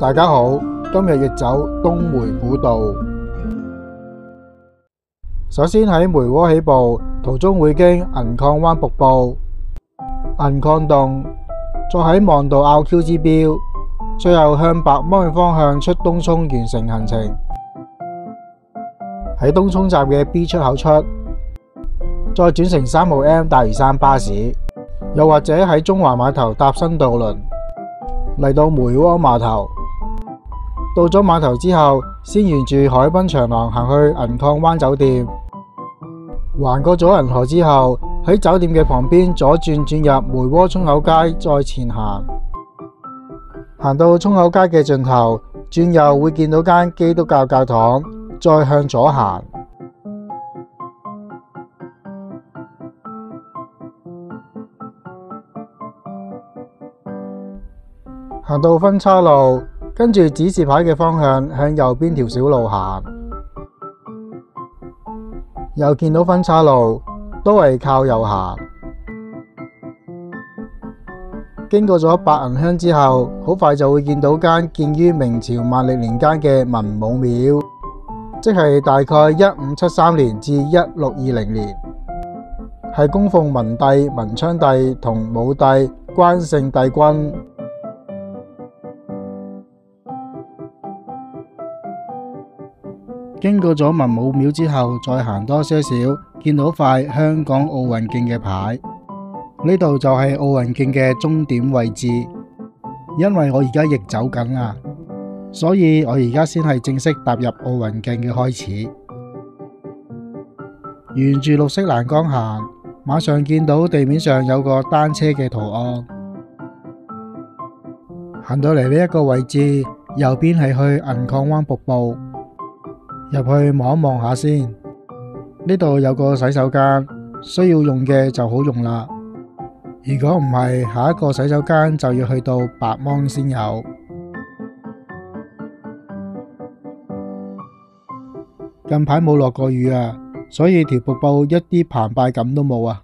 大家好，今日逆走東梅古道。首先喺梅窩起步，途中會經銀礦灣瀑布、銀礦洞，再喺望道拗 Q 之標，最後向白芒方向出東涌完成行程。喺東涌站嘅 B 出口出，再轉乘3號 M 大嶼山巴士，又或者喺中環碼頭搭新渡輪嚟到梅窩碼頭。到咗碼頭之後，先沿住海濱長廊行去銀礦灣酒店，橫過咗銀河之後，喺酒店嘅旁邊左轉轉入梅窩涌口街，再前行，行到涌口街嘅盡頭，轉右會見到間基督教教堂，再向左行。行到分岔路，跟住指示牌嘅方向向右邊條小路行，又見到分岔路，都係靠右行。經過咗白銀鄉之後，好快就會見到間建於明朝萬曆年間嘅文武廟，即係大概1573年至1620年，係供奉文帝、文昌帝同武帝、關聖帝君。經過咗文武廟之後，再行多些少，見到塊香港奧運徑嘅牌，呢度就係奧運徑嘅終點位置。因為我而家逆走緊啦，所以我而家先係正式踏入奧運徑嘅開始。沿住綠色欄杆行，馬上見到地面上有個單車嘅圖案。行到嚟呢一個位置，右邊係去銀礦灣瀑布。入去望一望下先，呢度有個洗手間，需要用嘅就好用啦。如果唔係，下一個洗手間就要去到白芒先有。近排冇落過雨啊，所以條瀑布一啲澎湃感都冇啊。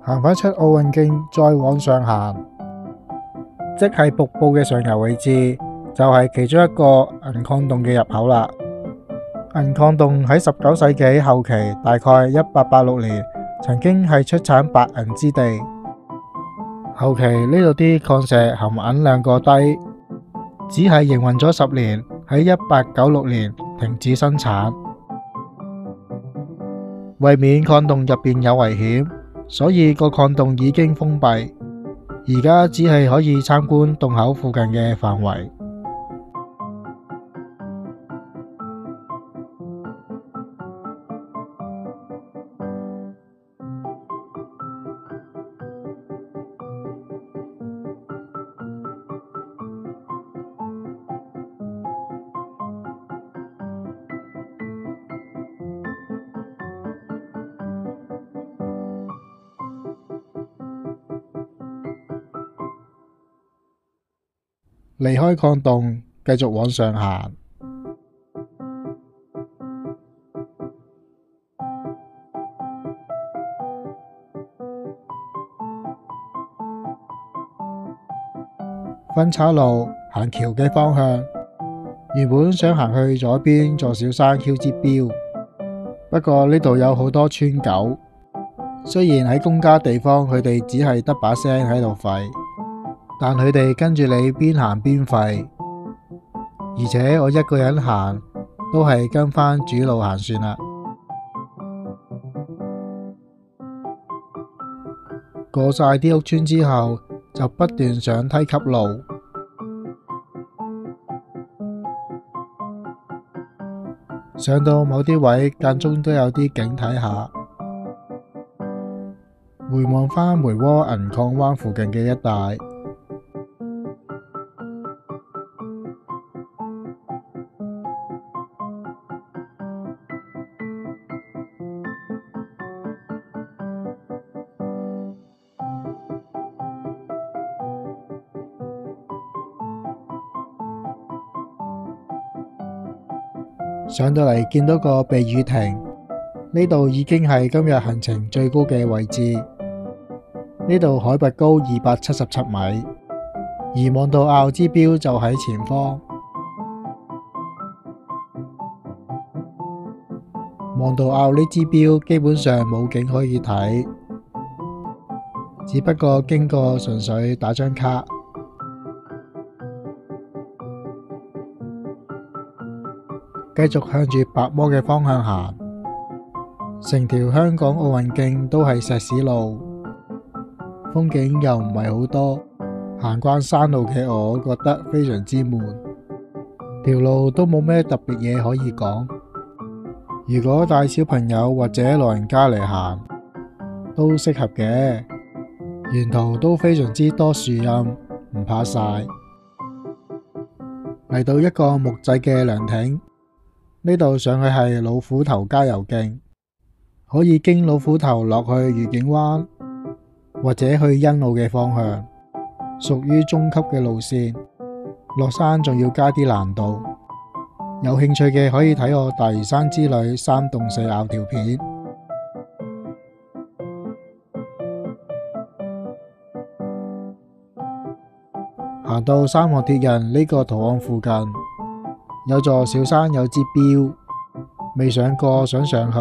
行返出奧運徑，再往上行，即係瀑布嘅上游位置，就係其中一個銀礦洞嘅入口啦。銀礦洞喺19世紀後期，大概1886年，曾經係出產白銀之地。後期呢度啲礦石含銀量過低，只係營運咗10年，喺1896年停止生產。為免礦洞入邊有危險，所以個礦洞已經封閉，而家只係可以參觀洞口附近嘅範圍。離開礦洞，繼續往上行。分岔路行橋嘅方向，原本想行去左邊座小山澆支標，不過呢度有好多村狗，雖然喺公家地方佢哋只係得把聲喺度吠，但佢哋跟住你邊行邊吠，而且我一個人行都係跟返主路行算啦。過晒啲屋村之後，就不斷上梯級路，上到某啲位間中都有啲景睇下。回望返梅窩銀礦灣附近嘅一帶，上到嚟見到個避雨亭，呢度已經係今日行程最高嘅位置。呢度海拔高277米，而望道坳之標就喺前方。望道坳呢支標基本上冇景可以睇，只不過經過純粹打張卡。繼續向住白摩嘅方向行，成條香港奧運徑都係石屎路，風景又唔係好多，行慣山路嘅我覺得非常之悶，條路都冇咩特別嘢可以講。如果帶小朋友或者老人家嚟行，都適合嘅，沿途都非常之多樹蔭，唔怕曬。嚟到一個木製嘅涼亭，呢度上去係老虎頭郊遊徑，可以經老虎頭落去愉景灣或者去欣澳嘅方向，屬於中級嘅路線，落山仲要加啲難度。有興趣嘅可以睇我大嶼山之旅3棟4坳條片。行到三項鐵人呢個圖案附近，有座小山有支標，未上過想上去，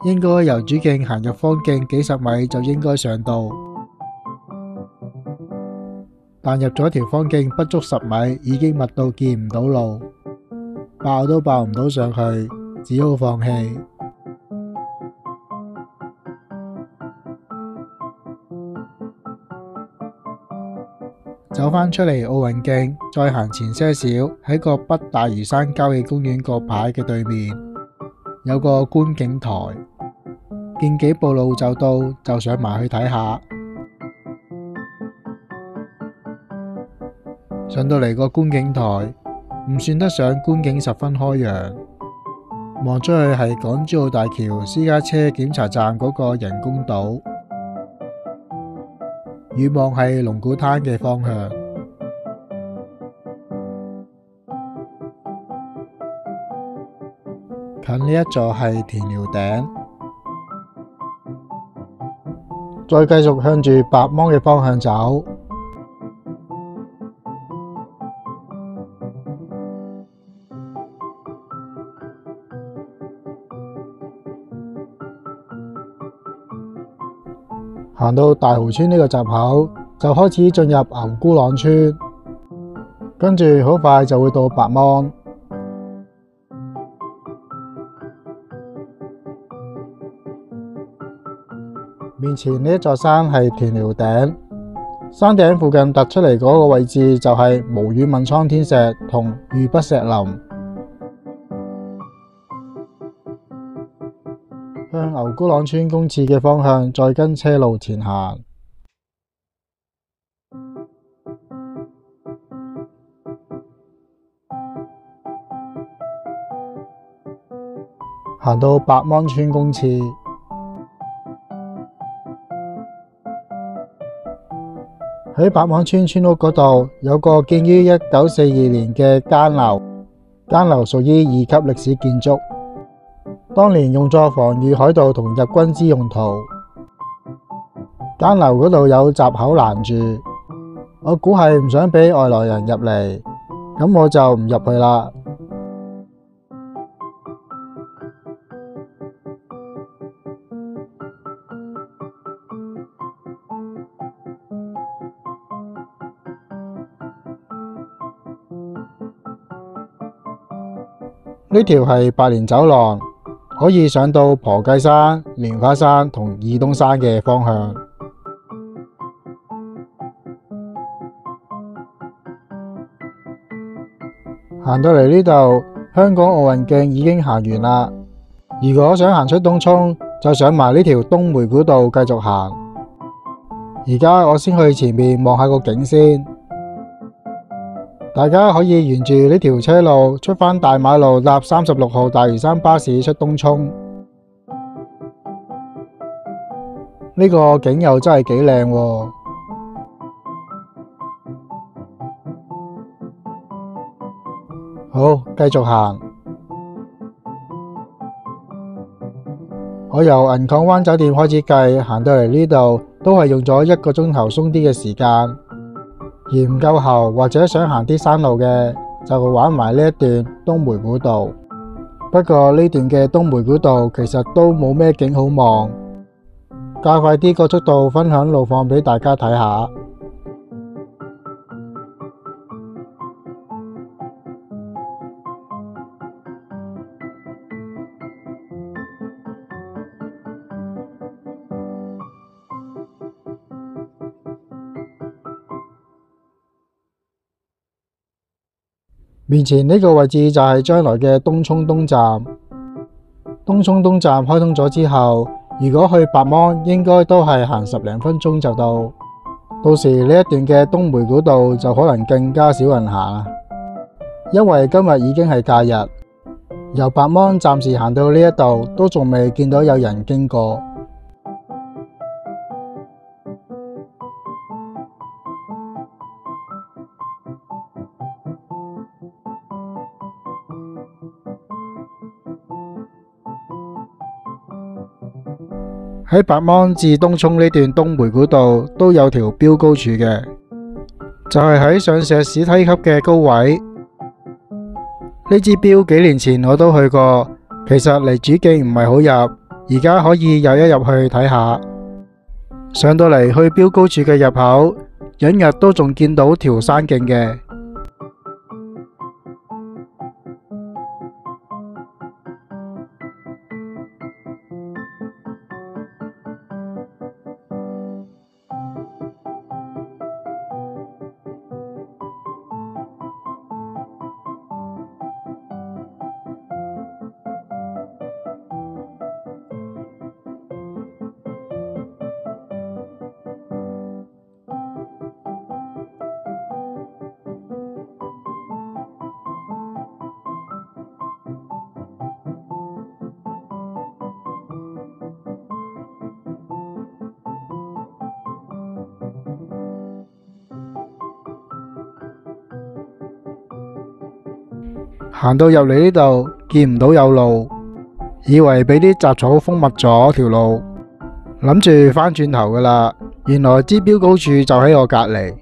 應該由主徑行入方徑幾十米就應該上到，但入咗條方徑不足10米，已經密到見唔到路，爆都爆唔到上去，只好放棄。走返出嚟奧運徑，再行前些少，喺個北大嶼山郊野公園個牌嘅對面，有個觀景台，見幾步路就到，就上埋去睇下。上到嚟個觀景台，唔算得上觀景十分開揚，望出去係港珠澳大橋私家車檢查站嗰個人工島。遠望係龍鼓灘嘅方向，近呢一座係田寮頂，再繼續向住白芒嘅方向走。行到大蠔村呢個閘口，就開始進入牛姑塱村，跟住好快就會到白芒。面前呢一座山係田寮頂，山頂附近突出嚟嗰個位置就係無語問蒼天石同玉筆石林。向牛姑塱村公廁嘅方向再跟車路前行，行到白芒村公廁，喺白芒村村屋嗰度有個建於1942年嘅間樓，間樓屬於2級歷史建築。當年用作防禦海盜同日軍之用途，間樓嗰度有閘口攔住，我估係唔想俾外來人入嚟，咁我就唔入去啦。呢條係百年走廊，可以上到婆計山、蓮花山同二東山嘅方向。行到嚟呢度，香港奧運徑已經行完啦。如果想行出東涌，就上埋呢條東梅古道繼續行。而家我先去前面望下個景先。大家可以沿住呢條車路出返大馬路，搭36號大嶼山巴士出東涌。呢個景又真係幾靚喎。好，繼續行。我由銀礦灣酒店開始計，行到嚟呢度都係用咗1個鐘頭鬆啲嘅時間。嫌唔夠喉或者想行啲山路嘅，就玩埋呢一段東梅古道。不過呢段嘅東梅古道其實都冇咩景好望，加快啲個速度，分享路況俾大家睇下。面前呢個位置就係將來嘅東涌東站。東涌東站開通咗之後，如果去白芒應該都係行10零分鐘就到。到時呢一段嘅東梅古道就可能更加少人行啦，因為今日已經係假日。由白芒暫時行到呢一度都仲未見到有人經過。喺白芒至東涌呢段東梅古道都有條標高柱嘅，就係喺上石屎梯級嘅高位。呢支標幾年前我都去過，其實離主徑唔係好入，而家可以有一入去睇下。上到嚟去標高柱嘅入口，隱約都仲見到條山徑嘅。行到入嚟呢度，見唔到有路，以為俾啲雜草封密咗條路，諗住返轉頭噶啦。原來支標高柱就喺我隔籬。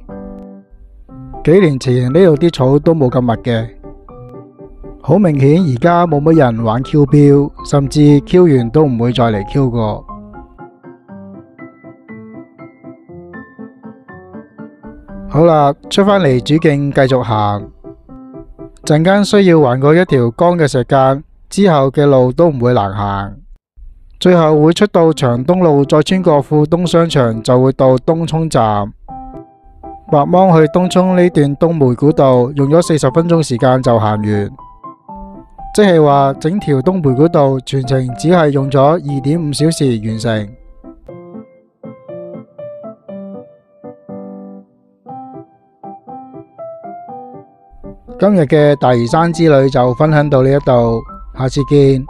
幾年前呢度啲草都冇咁密嘅，好明顯而家冇乜人玩 Q 標，甚至 Q 完都唔會再嚟 Q 過。好啦，出返嚟主徑繼續行。陣間需要橫過一條乾嘅石澗，之後嘅路都唔會難行。最後會出到長東路，再穿過富東商場就會到東涌站。白芒去東涌呢段東梅古道用咗40分鐘時間就行完，即係話整條東梅古道全程只係用咗2.5小時完成。今日嘅大嶼山之旅就分享到呢一度，下次見。